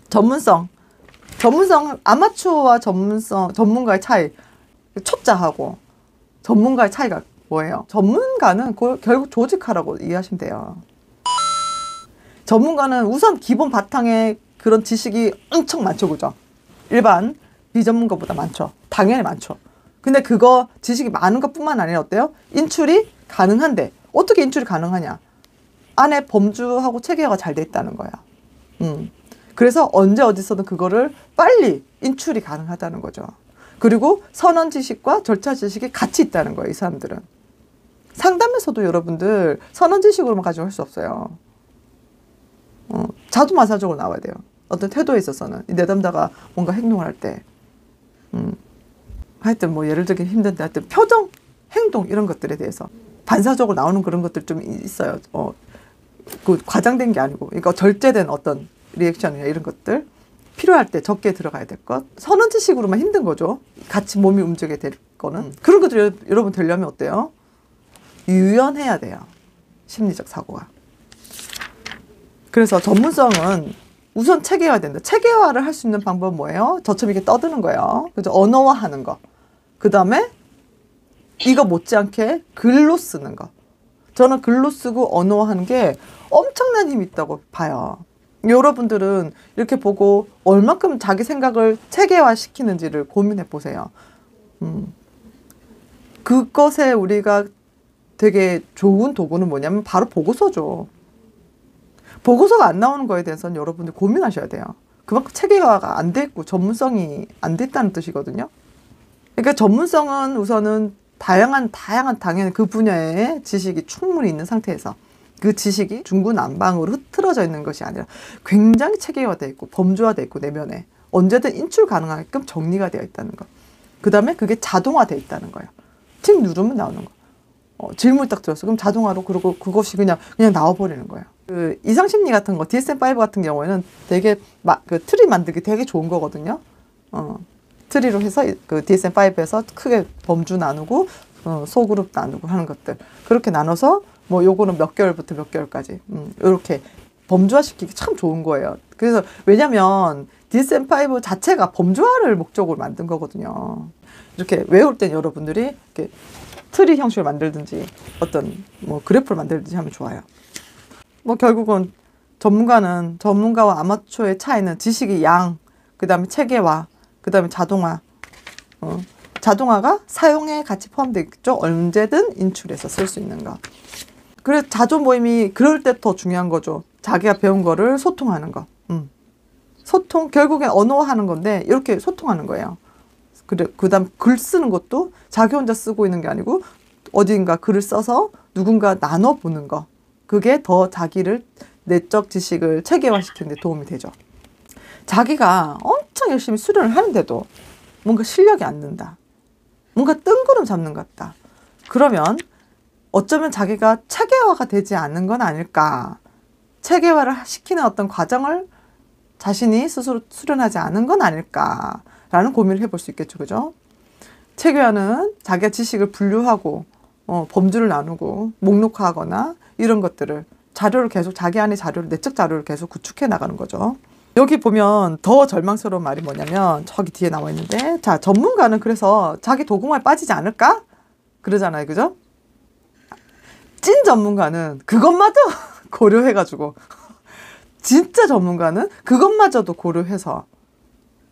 전문성, 아마추어와 전문가의 차이. 초짜하고 전문가의 차이가 뭐예요? 전문가는 결국 조직하라고 이해하시면 돼요. 전문가는 우선 기본 바탕에 그런 지식이 엄청 많죠, 그죠? 일반 비전문가보다 많죠. 당연히 많죠. 근데 그거 지식이 많은 것뿐만 아니라 어때요? 인출이 가능한데 어떻게 인출이 가능하냐? 안에 범주하고 체계화가 잘 돼 있다는 거야. 그래서 언제 어디서든 그거를 빨리 인출이 가능하다는 거죠. 그리고 선언 지식과 절차 지식이 같이 있다는 거예요, 이 사람들은. 상담에서도 여러분들 선언 지식으로만 가지고 할 수 없어요. 자두마사적으로 나와야 돼요. 어떤 태도에 있어서는 이 내담자가 뭔가 행동을 할 때, 하여튼 뭐 예를 들기 힘든데 하여튼 표정, 행동 이런 것들에 대해서 반사적으로 나오는 그런 것들 좀 있어요. 그 과장된 게 아니고, 그러니까 절제된 어떤 리액션이나 이런 것들 필요할 때 적게 들어가야 될 것. 선언 지식으로만 힘든 거죠. 같이 몸이 움직이게 될 거는. 그런 것들 여러분 되려면 어때요? 유연해야 돼요. 심리적 사고가. 그래서 전문성은 우선 체계화해야 된다. 체계화를 할 수 있는 방법은 뭐예요? 저처럼 이렇게 떠드는 거예요. 그죠? 언어화하는 거. 그 다음에 이거 못지않게 글로 쓰는 거. 저는 글로 쓰고 언어화하는 게 엄청난 힘이 있다고 봐요. 여러분들은 이렇게 보고 얼만큼 자기 생각을 체계화시키는지를 고민해 보세요. 그것에 우리가 되게 좋은 도구는 뭐냐면 바로 보고서죠. 보고서가 안 나오는 거에 대해서는 여러분들 고민하셔야 돼요. 그만큼 체계화가 안 돼 있고 전문성이 안 됐다는 뜻이거든요. 그러니까 전문성은 우선은 다양한 당연히 그 분야의 지식이 충분히 있는 상태에서 그 지식이 중구난방으로 흐트러져 있는 것이 아니라 굉장히 체계화되어 있고 범주화되어 있고 내면에 언제든 인출 가능하게끔 정리가 되어 있다는 거. 그 다음에 그게 자동화되어 있다는 거예요. 틱 누르면 나오는 거. 질문 딱 들었어. 그럼 자동화로 그러고 그것이 그냥 나와버리는 거예요. 그 이상심리 같은 거, DSM-5 같은 경우에는 되게 그 트리 만들기 되게 좋은 거거든요. 트리로 해서 그 DSM-5에서 크게 범주 나누고 소그룹 나누고 하는 것들 그렇게 나눠서 뭐 요거는 몇 개월부터 몇 개월까지 이렇게 범주화시키기 참 좋은 거예요. 그래서 왜냐면 DSM-5 자체가 범주화를 목적으로 만든 거거든요. 이렇게 외울 땐 여러분들이 이렇게 트리 형식을 만들든지 어떤 뭐 그래프를 만들든지 하면 좋아요. 뭐 결국은 전문가와 아마추어의 차이는 지식의 양, 그 다음에 체계화, 그 다음에 자동화. 자동화가 사용에 같이 포함되어 있죠. 언제든 인출해서 쓸 수 있는 거. 그래서 자조 모임이 그럴 때 더 중요한 거죠. 자기가 배운 거를 소통하는 거. 소통, 결국엔 언어화하는 건데 이렇게 소통하는 거예요. 그 다음 글 쓰는 것도 자기 혼자 쓰고 있는 게 아니고 어딘가 글을 써서 누군가 나눠보는 거. 그게 더 자기를 내적 지식을 체계화시키는 데 도움이 되죠. 자기가 엄청 열심히 수련을 하는데도 뭔가 실력이 안 는다. 뭔가 뜬구름 잡는 것 같다. 그러면 어쩌면 자기가 체계화가 되지 않는 건 아닐까. 체계화를 시키는 어떤 과정을 자신이 스스로 수련하지 않은 건 아닐까라는 고민을 해볼 수 있겠죠. 그죠? 체계화는 자기가 지식을 분류하고 범주를 나누고 목록화하거나 이런 것들을 자료를 계속 자기 안의 자료를 내적 자료를 계속 구축해 나가는 거죠. 여기 보면 더 절망스러운 말이 뭐냐면 저기 뒤에 나와 있는데 자 전문가는 그래서 자기 도구만 빠지지 않을까? 그러잖아요. 그죠? 찐 전문가는 그것마저 고려해가지고 진짜 전문가는 그것마저도 고려해서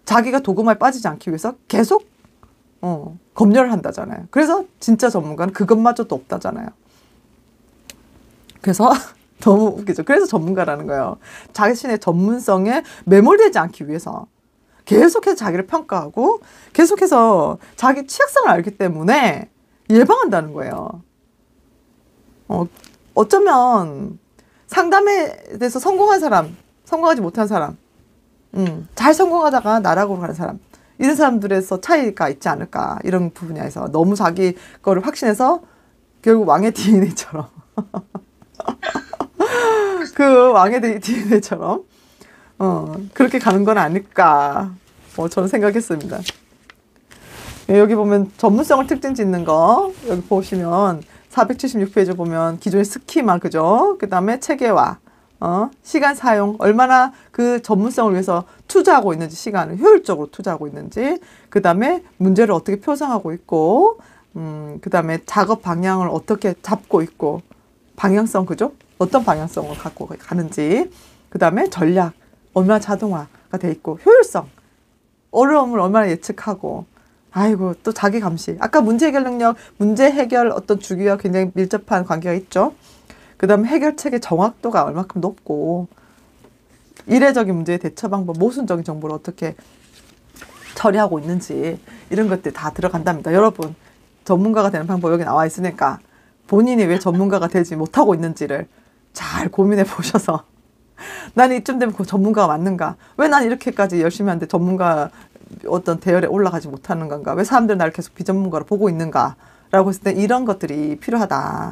자기가 도구만 빠지지 않기 위해서 계속 검열을 한다잖아요. 그래서 진짜 전문가는 그것마저도 없다잖아요. 그래서 너무 웃기죠. 그래서 전문가라는 거예요. 자신의 전문성에 매몰되지 않기 위해서 계속해서 자기를 평가하고 계속해서 자기 취약성을 알기 때문에 예방한다는 거예요. 어쩌면 상담에 대해서 성공한 사람, 성공하지 못한 사람, 잘 성공하다가 나락으로 가는 사람, 이런 사람들에서 차이가 있지 않을까. 이런 분야에서 너무 자기 거를 확신해서 결국 왕의 DNA처럼 그 왕의 DNA처럼 그렇게 가는 건 아닐까 저는 생각했습니다. 여기 보면 전문성을 특징 짓는 거 여기 보시면 476페이지 보면 기존의 스키마 그죠? 그 다음에 체계화 시간 사용, 얼마나 그 전문성을 위해서 투자하고 있는지, 시간을 효율적으로 투자하고 있는지, 그 다음에 문제를 어떻게 표상하고 있고, 그 다음에 작업 방향을 어떻게 잡고 있고, 방향성, 그죠? 어떤 방향성을 갖고 가는지, 그 다음에 전략, 얼마나 자동화가 돼 있고, 효율성, 어려움을 얼마나 예측하고, 아이고, 또 자기 감시. 아까 문제 해결 능력, 문제 해결 어떤 주기와 굉장히 밀접한 관계가 있죠. 그 다음에 해결책의 정확도가 얼마큼 높고, 이례적인 문제의 대처 방법, 모순적인 정보를 어떻게 처리하고 있는지, 이런 것들 다 들어간답니다. 여러분, 전문가가 되는 방법 여기 나와 있으니까, 본인이 왜 전문가가 되지 못하고 있는지를 잘 고민해 보셔서, 나는 이쯤 되면 그 전문가가 맞는가? 왜 난 이렇게까지 열심히 하는데 전문가 어떤 대열에 올라가지 못하는 건가? 왜 사람들은 나를 계속 비전문가로 보고 있는가? 라고 했을 때 이런 것들이 필요하다.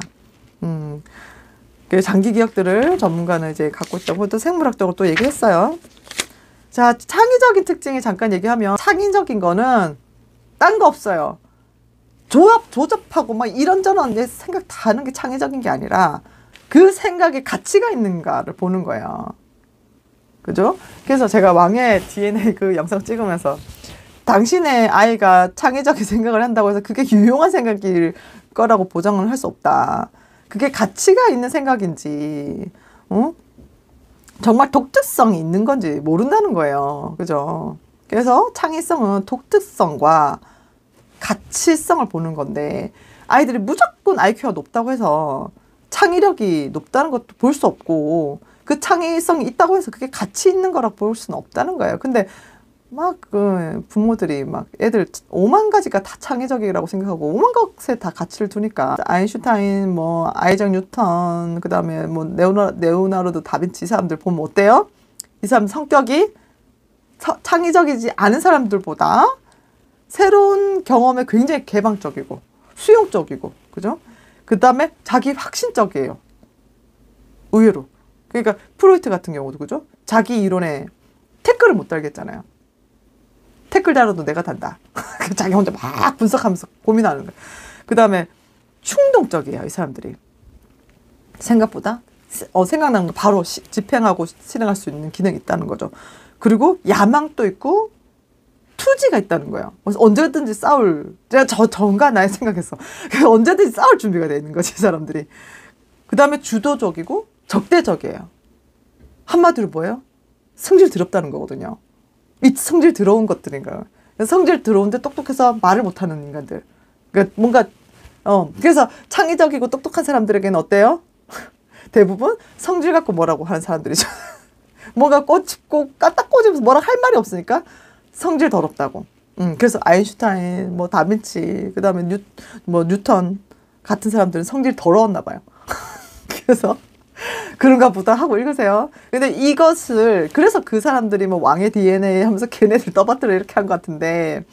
장기 기억들을 전문가는 이제 갖고 있다고 또 생물학적으로 또 얘기했어요. 자, 창의적인 특징이 잠깐 얘기하면, 창의적인 거는 딴 거 없어요. 조잡하고 막 이런저런 생각 다 하는 게 창의적인 게 아니라 그 생각에 가치가 있는가를 보는 거예요. 그죠? 그래서 제가 왕의 DNA 그 영상 찍으면서, 당신의 아이가 창의적인 생각을 한다고 해서 그게 유용한 생각일 거라고 보장은 할 수 없다. 그게 가치가 있는 생각인지, 정말 독특성이 있는 건지 모른다는 거예요. 그죠? 그래서 창의성은 독특성과 가치성을 보는 건데, 아이들이 무조건 IQ가 높다고 해서 창의력이 높다는 것도 볼 수 없고, 그 창의성이 있다고 해서 그게 가치 있는 거라고 볼 수는 없다는 거예요. 근데 막 그 부모들이 막 애들 5만 가지가 다 창의적이라고 생각하고 5만 것에 다 가치를 두니까, 아인슈타인, 뭐 아이작 뉴턴, 그 다음에 뭐 레오나르도 다빈치, 이 사람들 보면 어때요? 이 사람 성격이 창의적이지 않은 사람들보다 새로운 경험에 굉장히 개방적이고 수용적이고, 그죠? 그 다음에 자기 확신적이에요. 의외로. 그러니까 프로이트 같은 경우도, 그죠? 자기 이론에 태클을 못 달겠잖아요. 태클 달아도 내가 단다. 자기 혼자 막 분석하면서 고민하는 거예요. 그 다음에 충동적이에요, 이 사람들이. 생각보다 생각나는 거 바로 집행하고 실행할 수 있는 기능이 있다는 거죠. 그리고 야망도 있고 투지가 있다는 거예요. 그래서 언제든지 싸울, 제가 전가 나의 생각에서 언제든지 싸울 준비가 돼 있는 거지, 이 사람들이. 그 다음에 주도적이고 적대적이에요. 한마디로 뭐예요? 성질 더럽다는 거거든요. 이 성질 더러운 것들인가요? 성질 더러운데 똑똑해서 말을 못하는 인간들. 그러니까 뭔가 그래서 창의적이고 똑똑한 사람들에게는 어때요? 대부분 성질 갖고 뭐라고 하는 사람들이죠. 뭔가 꼬집고 까딱 꼬집어서 뭐라 할 말이 없으니까 성질 더럽다고. 그래서 아인슈타인, 뭐 다빈치, 그 다음에 뉴턴 같은 사람들은 성질 더러웠나 봐요. 그래서 그런가 보다 하고 읽으세요. 근데 이것을, 그래서 그 사람들이 뭐 왕의 DNA 하면서 걔네들 떠받들어 이렇게 한 것 같은데,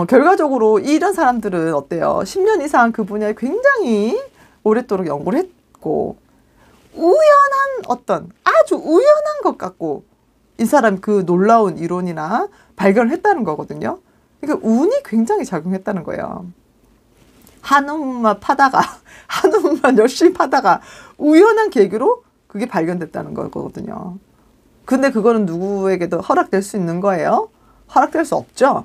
결과적으로 이런 사람들은 어때요? 10년 이상 그 분야에 굉장히 오랫도록 연구를 했고, 아주 우연한 것 같고, 이 사람 그 놀라운 이론이나 발견을 했다는 거거든요. 그러니까 운이 굉장히 작용했다는 거예요. 한우만 열심히 파다가 우연한 계기로 그게 발견됐다는 거거든요. 근데 그거는 누구에게도 허락될 수 있는 거예요? 허락될 수 없죠.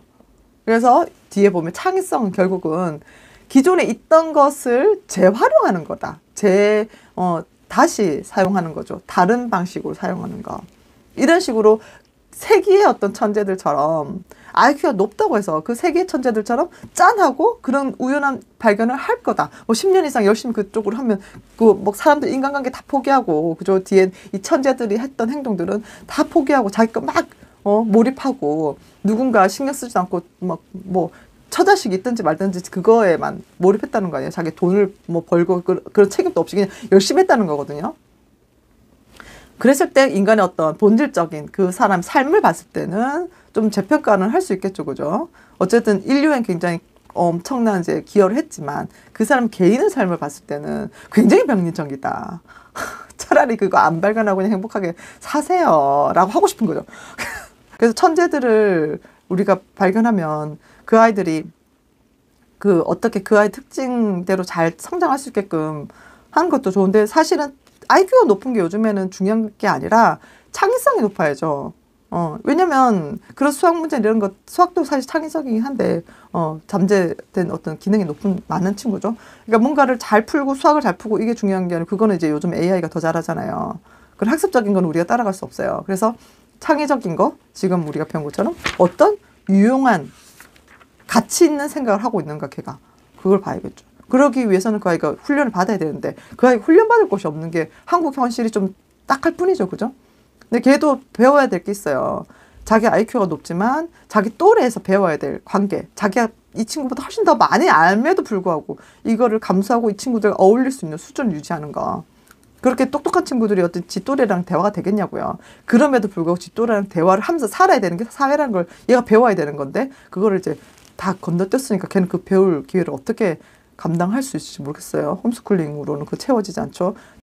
그래서 뒤에 보면 창의성은 결국은 기존에 있던 것을 재활용하는 거다. 다시 사용하는 거죠. 다른 방식으로 사용하는 거. 이런 식으로 세기의 어떤 천재들처럼 IQ가 높다고 해서 그 세계의 천재들처럼 짠하고 그런 우연한 발견을 할 거다. 뭐 10년 이상 열심히 그쪽으로 하면 뭐 사람들 인간관계 다 포기하고, 그죠? 뒤에 이 천재들이 했던 행동들은 다 포기하고 자기 거 막 몰입하고, 누군가 신경 쓰지 않고 막 뭐 처자식이 있든지 말든지 그거에만 몰입했다는 거 아니에요. 자기 돈을 뭐 벌고 그런 책임도 없이 그냥 열심히 했다는 거거든요. 그랬을 때 인간의 어떤 본질적인 그 사람 삶을 봤을 때는 좀 재평가는 할 수 있겠죠, 그죠? 어쨌든 인류엔 굉장히 엄청난 이제 기여를 했지만 그 사람 개인의 삶을 봤을 때는 굉장히 병리적이다. 차라리 그거 안 발견하고 그냥 행복하게 사세요라고 하고 싶은 거죠. 그래서 천재들을 우리가 발견하면 그 아이들이 어떻게 그 아이 특징대로 잘 성장할 수 있게끔 하는 것도 좋은데, 사실은 IQ가 높은 게 요즘에는 중요한 게 아니라 창의성이 높아야죠. 왜냐면 그런 수학 문제 이런 것 수학도 사실 창의적이긴 한데 잠재된 어떤 기능이 높은 많은 친구죠. 그러니까 뭔가를 잘 풀고 수학을 잘 풀고 이게 중요한 게 아니고 그거는 이제 요즘 AI가 더 잘하잖아요. 그런 학습적인 건 우리가 따라갈 수 없어요. 그래서 창의적인 거 지금 우리가 배운 것처럼 어떤 유용한 가치 있는 생각을 하고 있는가 걔가 그걸 봐야겠죠. 그러기 위해서는 그 아이가 훈련을 받아야 되는데 그 아이가 훈련받을 곳이 없는 게 한국 현실이 좀 딱할 뿐이죠. 그죠? 근데 걔도 배워야 될 게 있어요. 자기 IQ가 높지만 자기 또래에서 배워야 될 관계. 자기가 이 친구보다 훨씬 더 많이 알매도 불구하고 이거를 감수하고 이 친구들과 어울릴 수 있는 수준을 유지하는 거. 그렇게 똑똑한 친구들이 어떤 지 또래랑 대화가 되겠냐고요. 그럼에도 불구하고 지 또래랑 대화를 하면서 살아야 되는 게 사회라는 걸 얘가 배워야 되는 건데 그거를 이제 다 건너뛰었으니까 걔는 그 배울 기회를 어떻게 감당할 수 있을지 모르겠어요. 홈스쿨링으로는 그 채워지지 않죠.